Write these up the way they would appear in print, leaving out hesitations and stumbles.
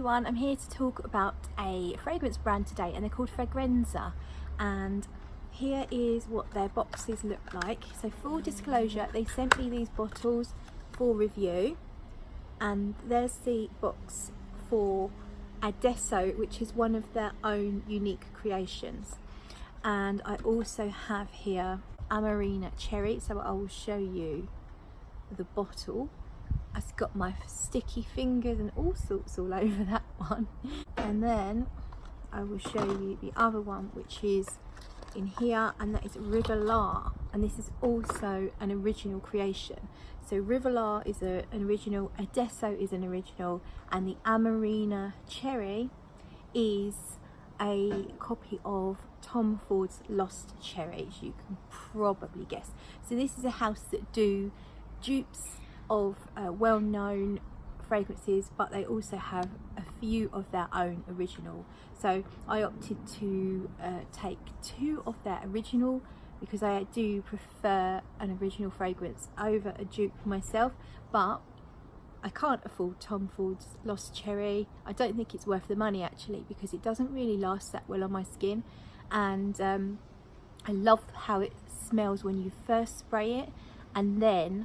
everyone, I'm here to talk about a fragrance brand today, and they're called Fragrenza, and here is what their boxes look like. So full disclosure, they sent me these bottles for review, and there's the box for Adesso, which is one of their own unique creations. And I also have here Amarana cherry, so I will show you the bottle. I've got my sticky fingers and all sorts all over that one. And then I will show you the other one, which is in here, and that is Rivelare, and this is also an original creation. So Rivelare is an original, Adesso is an original, and the Amarana cherry is a copy of Tom Ford's Lost Cherry, as you can probably guess. So this is a house that do dupes of well-known fragrances, but they also have a few of their own original. So I opted to take two of their original because I do prefer an original fragrance over a dupe myself, but I can't afford Tom Ford's Lost Cherry. I don't think it's worth the money actually, because it doesn't really last that well on my skin, and I love how it smells when you first spray it, and then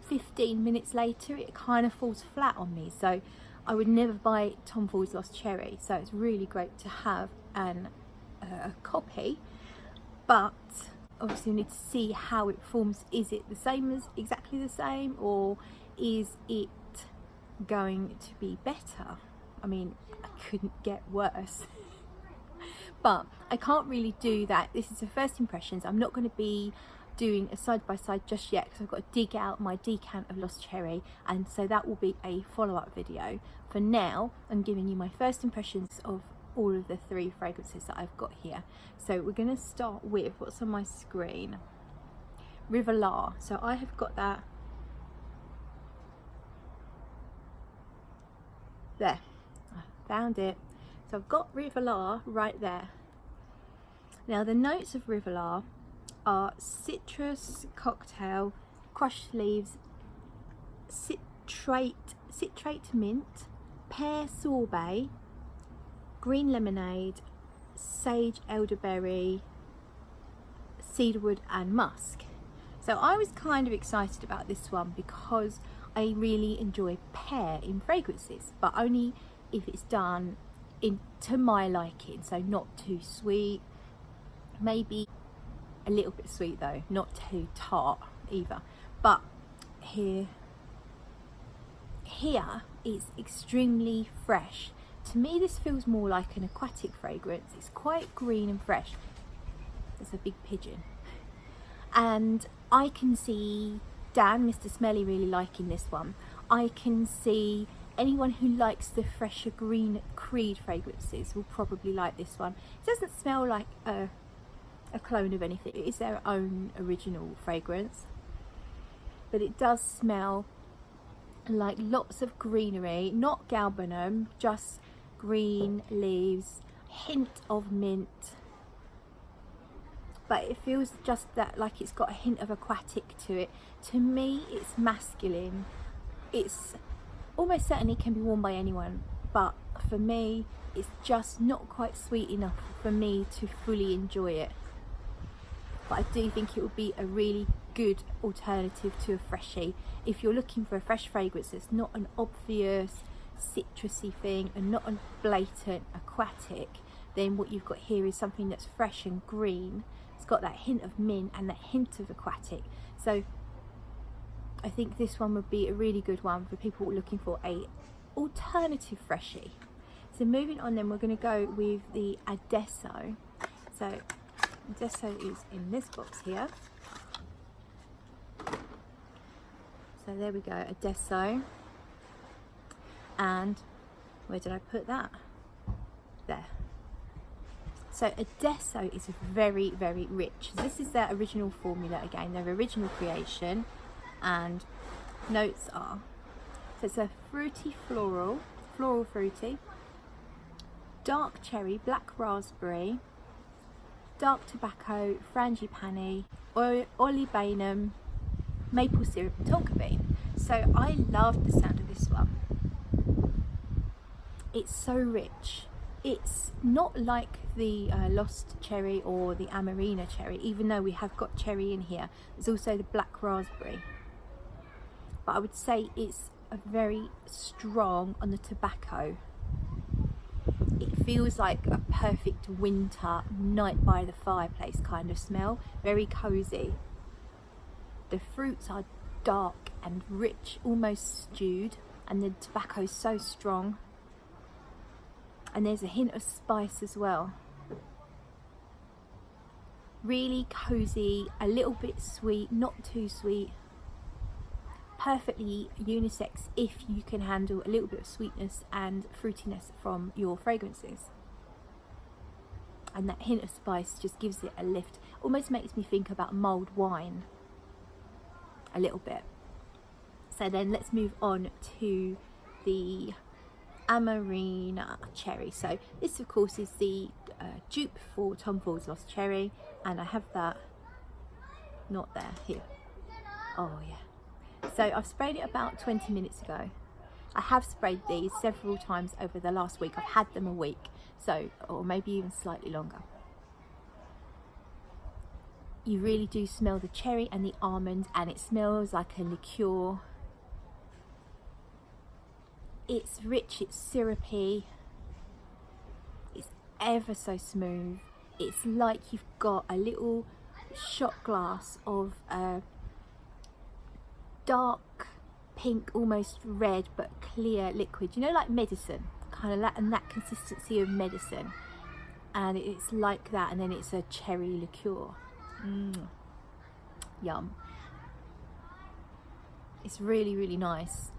15 minutes later it kind of falls flat on me. So I would never buy Tom Ford's Lost Cherry, so it's really great to have a copy, but obviously you need to see how it forms. Is it the same, as exactly the same, or is it going to be better? I mean, I couldn't get worse. But I can't really do that. This is the first impressions. I'm not going to be doing a side-by-side just yet, because I've got to dig out my decant of Lost Cherry, and so that will be a follow-up video. For now, I'm giving you my first impressions of all of the three fragrances that I've got here. So we're going to start with what's on my screen, Rivelare. So I have got that there, I found it. So I've got Rivelare right there. Now the notes of Rivelare are citrus cocktail, crushed leaves, citrate mint, pear sorbet, green lemonade, sage elderberry, cedarwood and musk. So I was kind of excited about this one because I really enjoy pear in fragrances, but only if it's done to my liking, so not too sweet, maybe a little bit sweet though, not too tart either. But here is extremely fresh. To me this feels more like an aquatic fragrance. It's quite green and fresh. There's a big pigeon. And I can see Dan, Mr. Smelly, really liking this one. I can see anyone who likes the fresher green Creed fragrances will probably like this one. It doesn't smell like a clone of anything. It is their own original fragrance, but it does smell like lots of greenery, not galbanum, just green leaves, hint of mint, but it feels just that, like it's got a hint of aquatic to it. To me it's masculine. It's almost certainly can be worn by anyone, but for me it's just not quite sweet enough for me to fully enjoy it. But I do think it would be a really good alternative to a freshie. If you're looking for a fresh fragrance that's not an obvious citrusy thing and not a blatant aquatic, then what you've got here is something that's fresh and green. It's got that hint of mint and that hint of aquatic. So I think this one would be a really good one for people looking for a alternative freshie. So moving on, then we're going to go with the Adesso. So Adesso is in this box here. So there we go, Adesso. And where did I put that? There. So Adesso is very, very rich. This is their original formula again, their original creation. And notes are, so it's a fruity floral fruity, dark cherry, black raspberry, dark tobacco, frangipani, olibanum, maple syrup, tonka bean. So I love the sound of this one. It's so rich. It's not like the Lost Cherry or the Amarana cherry, even though we have got cherry in here. There's also the black raspberry. But I would say it's a very strong on the tobacco. It feels like a perfect winter night by the fireplace kind of smell. Very cozy. The fruits are dark and rich, almost stewed, and the tobacco is so strong. And there's a hint of spice as well. Really cozy, a little bit sweet, not too sweet. Perfectly unisex if you can handle a little bit of sweetness and fruitiness from your fragrances. And that hint of spice just gives it a lift. Almost makes me think about mulled wine a little bit. So then let's move on to the Amarana cherry. So this of course is the dupe for Tom Ford's Lost Cherry, and I have that not there, here. Oh yeah. So I've sprayed it about 20 minutes ago. I have sprayed these several times over the last week. I've had them a week, so, or maybe even slightly longer. You really do smell the cherry and the almond, and it smells like a liqueur. It's rich, it's syrupy, it's ever so smooth. It's like you've got a little shot glass of dark pink, almost red but clear liquid, you know, like medicine, kind of that, and that consistency of medicine, and it's like that, and then it's a cherry liqueur. Yum. It's really, really nice.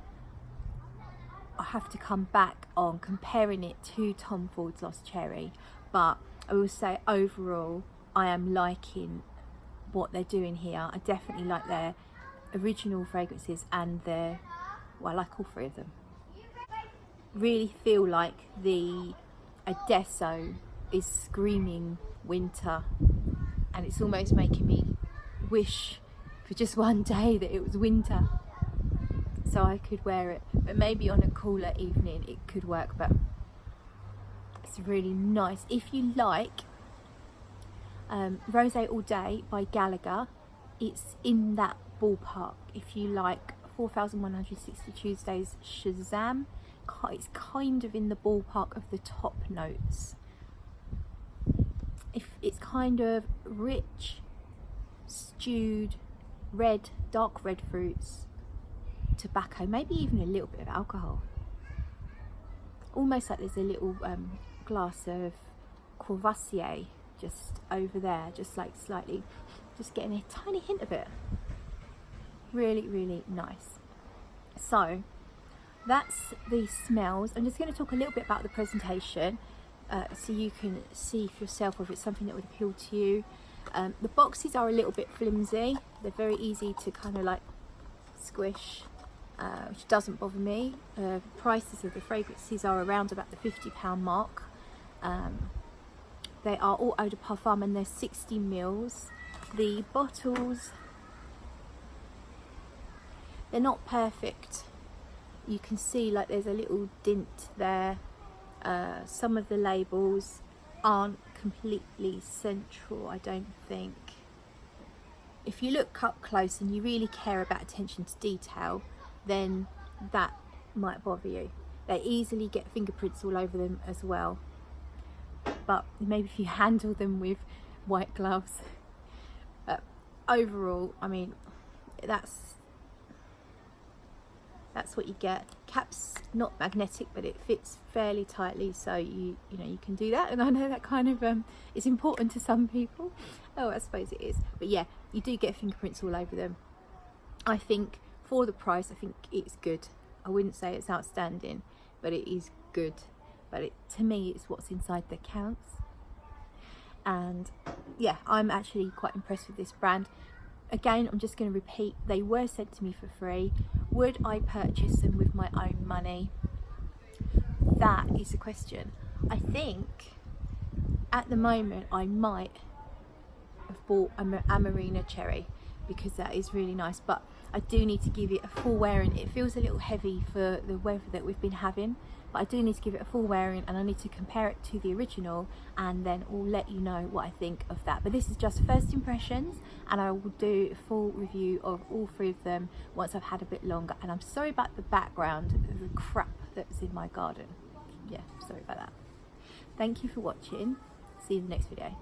I have to come back on comparing it to Tom Ford's Lost Cherry, but I will say overall I am liking what they're doing here. I definitely like their original fragrances and their, well, I like all three of them. Really feel like the Adesso is screaming winter, and it's almost making me wish for just one day that it was winter so I could wear it, but maybe on a cooler evening it could work. But it's really nice. If you like Rosé All Day by Gallagher, it's in that ballpark. If you like 4160 Tuesdays Shazam, it's kind of in the ballpark of the top notes. If it's kind of rich, stewed, red, dark red fruits, tobacco, maybe even a little bit of alcohol. Almost like there's a little glass of Courvoisier just over there, just like slightly, just getting a tiny hint of it. Really, really nice. So that's the smells. I'm just going to talk a little bit about the presentation, so you can see for yourself if it's something that would appeal to you. The boxes are a little bit flimsy. They're very easy to kind of like squish, which doesn't bother me. Prices of the fragrances are around about the £50 mark. They are all eau de parfum, and they're 60 mils. The bottles, they're not perfect. You can see like there's a little dint there. Some of the labels aren't completely central, I don't think. If you look up close and you really care about attention to detail, then that might bother you. They easily get fingerprints all over them as well, but maybe if you handle them with white gloves. Overall, I mean, that's what you get. Cap's not magnetic, but it fits fairly tightly, so you know you can do that, and I know that kind of is important to some people. Oh, I suppose it is, but yeah, you do get fingerprints all over them. I think for the price, I think it's good. I wouldn't say it's outstanding, but it is good. But to me, it's what's inside that counts. And yeah, I'm actually quite impressed with this brand. Again, I'm just going to repeat, they were sent to me for free. Would I purchase them with my own money? That is the question. I think at the moment I might have bought an Amarana cherry, because that is really nice, but I do need to give it a full wearing. It feels a little heavy for the weather that we've been having, but I do need to give it a full wearing, and I need to compare it to the original, and then I'll let you know what I think of that. But this is just first impressions, and I will do a full review of all 3 of them once I've had a bit longer. And I'm sorry about the background, the crap that's in my garden. Yeah, sorry about that. Thank you for watching. See you in the next video.